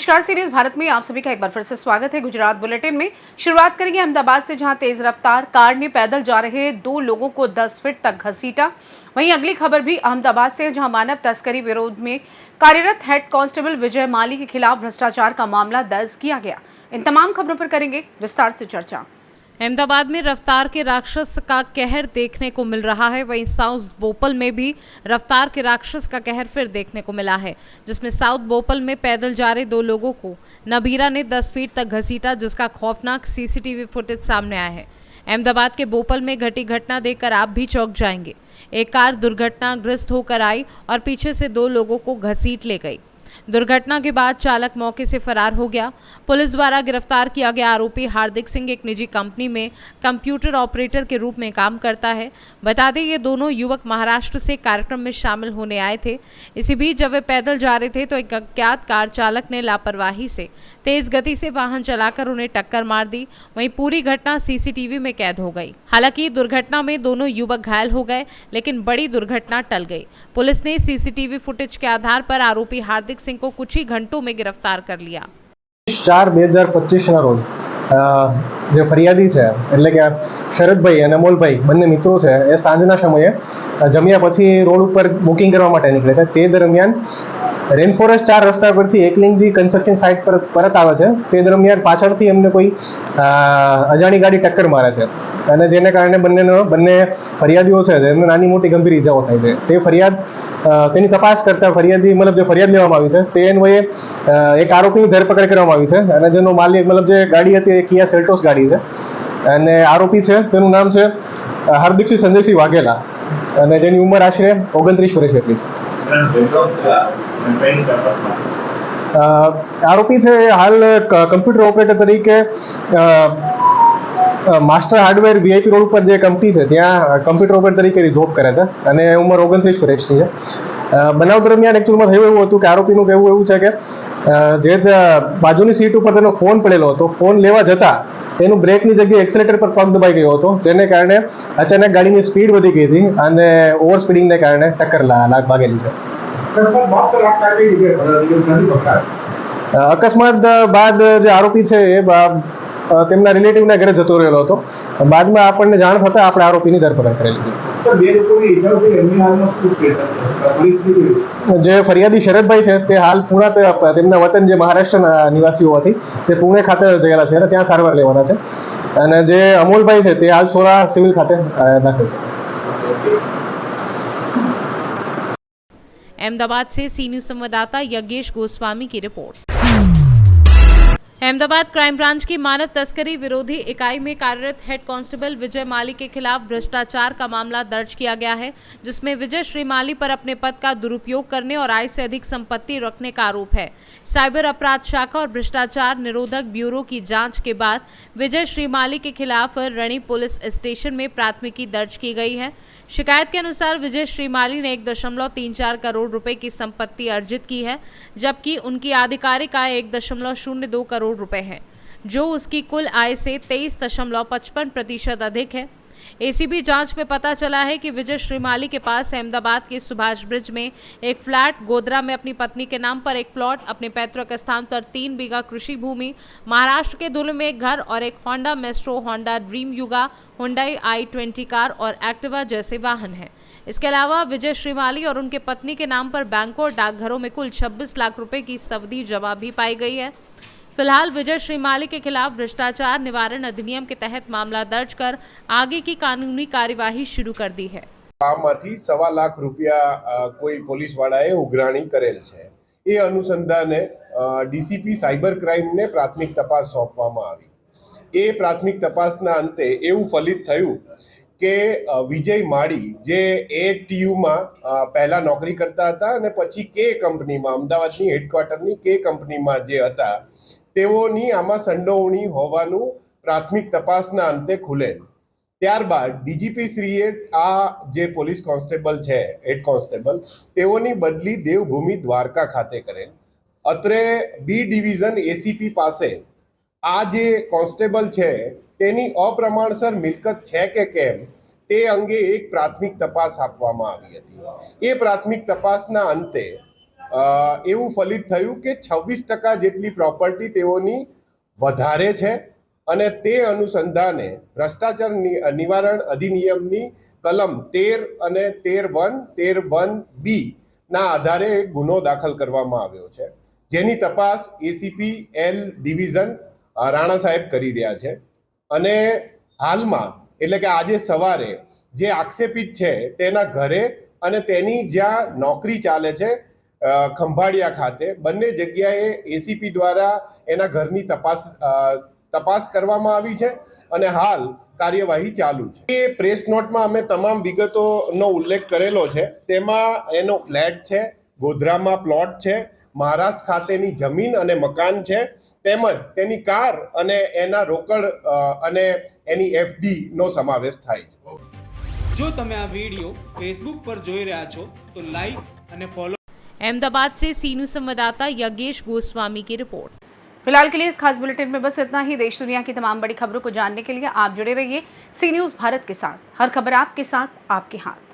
नमस्कार। सीरीज भारत में आप सभी का एक बार फिर से स्वागत है। गुजरात बुलेटिन में शुरुआत करेंगे अहमदाबाद से, जहां तेज रफ्तार कार ने पैदल जा रहे 2 लोगों को 10 फीट तक घसीटा। वहीं अगली खबर भी अहमदाबाद से, जहां मानव तस्करी विरोध में कार्यरत हेड कांस्टेबल विजय माली के खिलाफ भ्रष्टाचार का मामला दर्ज किया गया। इन तमाम खबरों पर करेंगे विस्तार से चर्चा। अहमदाबाद में रफ्तार के राक्षस का कहर देखने को मिल रहा है। वहीं साउथ बोपल में भी रफ्तार के राक्षस का कहर फिर देखने को मिला है, जिसमें साउथ बोपल में पैदल जा रहे 2 लोगों को नबीरा ने 10 फीट तक घसीटा, जिसका खौफनाक सीसीटीवी फुटेज सामने आया है। अहमदाबाद के बोपल में घटी घटना देखकर आप भी चौंक जाएंगे। एक कार दुर्घटनाग्रस्त होकर आई और पीछे से 2 लोगों को घसीट ले गई। दुर्घटना के बाद चालक मौके से फरार हो गया। पुलिस द्वारा गिरफ्तार किया गया आरोपी हार्दिक सिंह एक निजी कंपनी में कंप्यूटर ऑपरेटर के रूप में काम करता है। बता दें, ये दोनों युवक महाराष्ट्र से कार्यक्रम में शामिल होने आए थे। इसी बीच जब वे पैदल जा रहे थे तो एक अज्ञात कार चालक ने लापरवाही से तेज गति से वाहन चलाकर उन्हें टक्कर मार दी। वहीं पूरी घटना सीसीटीवी में कैद हो गई। हालांकि दुर्घटना में दोनों युवक घायल हो गए, लेकिन बड़ी दुर्घटना टल गई। पुलिस ने सीसीटीवी फुटेज के आधार पर आरोपी हार्दिक सिंह को कुछ ही घंटों में गिरफ्तार कर लिया। 4/2025 ના રોજ જે ફરિયાદી છે એટલે કે શરદભાઈ અને અમોલભાઈ બંને મિત્રો છે, એ સાંજના સમયે જમ્યા પછી રોડ ઉપર બુકિંગ કરવા માટે નીકળે છે। તે દરમિયાન રેન ફોરેસ્ટ 4 રસ્તા પરથી એકલિંગજી કન્સ્ટ્રક્શન સાઇટ પર પરત આવે છે। તે દરમિયાન પાછળથી એમને કોઈ અજાણી ગાડી ટક્કર મારે છે અને જેને કારણે બંને ફરિયાદીઓ છે એમને નાની મોટી ગંભીર ઇજાઓ થાય છે। તે ફરિયાદ તેની તપાસ કરતા ફરિયાદી જે ફરિયાદ લેવામાં આવી છે તે અન્વયે એક આરોપીની ધરપકડ કરવામાં આવી છે અને જેનો માલિક જે ગાડી હતી એ કિયા સેલ્ટોસ ગાડી છે અને આરોપી છે તેનું નામ છે હાર્દિકસિંહ સંજયસિંહ વાઘેલા અને જેની ઉંમર આશરે 29 વર્ષ જેટલી છે। આરોપી છે હાલ કમ્પ્યુટર ઓપરેટર તરીકે માસ્ટર હાર્ડવેર વીઆઈપી રોડ ઉપર જે કંપની છે ત્યાં કમ્પ્યુટર ઓપરેટર તરીકે જોબ કરે છે અને ઉંમર 29 વર્ષની છે। બનાવ દરમિયાન એકચ્યુઅલમાં થયું એવું હતું કે આરોપીનું કહેવું એવું છે કે જે બાજુની સીટ ઉપર તેનો ફોન પડેલો હતો, ફોન લેવા જતા તેનું બ્રેકની જગ્યાએ એક્સેલેટર પર પગ દબાઈ ગયો હતો, જેને કારણે અચાનક ગાડીની સ્પીડ વધી ગઈ હતી અને ઓવર સ્પીડિંગને કારણે ટક્કર ભાગેલી છે। અકસ્માત બાદ જે આરોપી છે એ તેમના રિલેટિવના ઘરે જતો રહેલો હતો। બાદમાં આપણને જાણ થતા આપણે આરોપીની ધરપકડ કરેલી છે। જે ફરિયાદી શરદભાઈ છે તે હાલ પુણા, તેમના વતન જે મહારાષ્ટ્રના નિવાસી હોવાથી તે પુણે ખાતે ગયેલા છે અને ત્યાં સારવાર લેવાના છે અને જે અમોલભાઈ છે તે હાલ સોરા સિવિલ ખાતે દાખલ છે। अहमदाबाद से सी न्यूज संवाददाता यज्ञेश गोस्वामी की रिपोर्ट। अहमदाबाद क्राइम ब्रांच की मानव तस्करी विरोधी इकाई में कार्यरत हेड कांस्टेबल विजय माली के खिलाफ भ्रष्टाचार का मामला दर्ज किया गया है, जिसमें विजय श्रीमाली पर अपने पद का दुरुपयोग करने और आय से अधिक संपत्ति रखने का आरोप है। साइबर अपराध शाखा और भ्रष्टाचार निरोधक ब्यूरो की जांच के बाद विजय श्रीमाली के खिलाफ रणी पुलिस स्टेशन में प्राथमिकी दर्ज की गई है। शिकायत के अनुसार विजय श्रीमाली ने 1.34 करोड़ रुपए की संपत्ति अर्जित की है, जबकि उनकी आधिकारिक आय 1.02 करोड़ रुपए है, जो उसकी कुल आय से 23.55% अधिक है। एसीबी जांच में पता चला है कि विजय श्रीमाली के पास अहमदाबाद के सुभाष ब्रिज में एक फ्लैट, गोधरा में अपनी पत्नी के नाम पर एक प्लॉट, अपने पैतृक स्थान पर 3 बीघा कृषि भूमि, महाराष्ट्र के धुले में एक घर और एक होंडा मेस्ट्रो, होंडा ड्रीम युगा, हुंडई i20 कार और एक्टिवा जैसे वाहन हैं। इसके अलावा विजय श्रीमाली और उनके पत्नी के नाम पर बैंकों और डाकघरों में कुल 26 लाख रुपए की सवदी जमा भी पाई गई है। फिलहाल विजय श्रीमाली के खिलाफ भ्रष्टाचार निवारण अधिनियम के तहत मामला दर्ज कर आगे की कानूनी कार्यवाही शुरू कर दी है। આમાંથી 1.25 લાખ રૂપિયા કોઈ પોલીસ વાળાએ ઉઘરાણી કરેલ છે। એ અનુસંધાને ડીસીપી સાયબર ક્રાઇમને પ્રાથમિક તપાસ સોંપવામાં આવી। એ પ્રાથમિક તપાસના અંતે એવું ફલિત થયું કે વિજય માળી જે એટીયુમાં પહેલા નોકરી કરતા હતા અને પછી કે કંપનીમાં, અમદાવાદની હેડક્વાર્ટરની કે કંપનીમાં જે હતા, તેઓની આમાં સંડોવણી હોવાનું પ્રાથમિક તપાસના અંતે ખુલેલ। ત્યારબાદ ડીજીપી શ્રીએ આ જે પોલીસ કોન્સ્ટેબલ છે, હેડ કોન્સ્ટેબલ, તેઓની બદલી દેવભૂમિ દ્વારકા ખાતે કરેલ। અત્રે બી ડિવિઝન એસીપી પાસે આ જે કોન્સ્ટેબલ છે તેની અપ્રમાણસર મિલકત છે કે કેમ તે અંગે એક પ્રાથમિક તપાસ આપવામાં આવી હતી। એ પ્રાથમિક તપાસના અંતે એવું ફલિત થયું કે 26% જેટલી પ્રોપર્ટી તેઓની વધારે છે અને તે અનુસંધાને ભ્રષ્ટાચાર નિવારણ અધિનિયમની કલમ 13 અને 13(1) ના આધારે એક ગુનો દાખલ કરવામાં આવ્યો છે, જેની તપાસ એસીપી એલ ડિવિઝન રાણા સાહેબ કરી રહ્યા છે. અને હાલમાં એટલે કે આજે સવારે જે આક્ષેપિત છે તેના ઘરે અને તેની જ્યાં નોકરી ચાલે છે ખંભાળિયા ખાતે બંને જગ્યાએ એસીપી દ્વારા એના ઘરની તપાસ કરવામાં આવી છે અને હાલ કાર્યવાહી ચાલુ છે. એ પ્રેસ નોટમાં અમે તમામ વિગતોનો ઉલ્લેખ કરેલો છે. તેમાં એનો ફ્લેટ છે, ગોધરામાં પ્લોટ છે, મહારાષ્ટ્ર ખાતેની જમીન અને મકાન છે, તેમજ તેની કાર અને એના રોકડ અને એની એફડી નો સમાવેશ થાય છે. જો તમે આ વિડીયો ફેસબુક पर જોઈ રહ્યા છો તો લાઈક અને ફॉलो. अहमदाबाद से सीनू संवाददाता यज्ञेश गोस्वामी की रिपोर्ट. फिलहाल के लिए इस खास बुलेटिन में बस इतना ही. देश दुनिया की तमाम बड़ी खबरों को जानने के लिए आप जुड़े रहिए सी न्यूज़ भारत के साथ. हर खबर आपके साथ, आपके हाथ.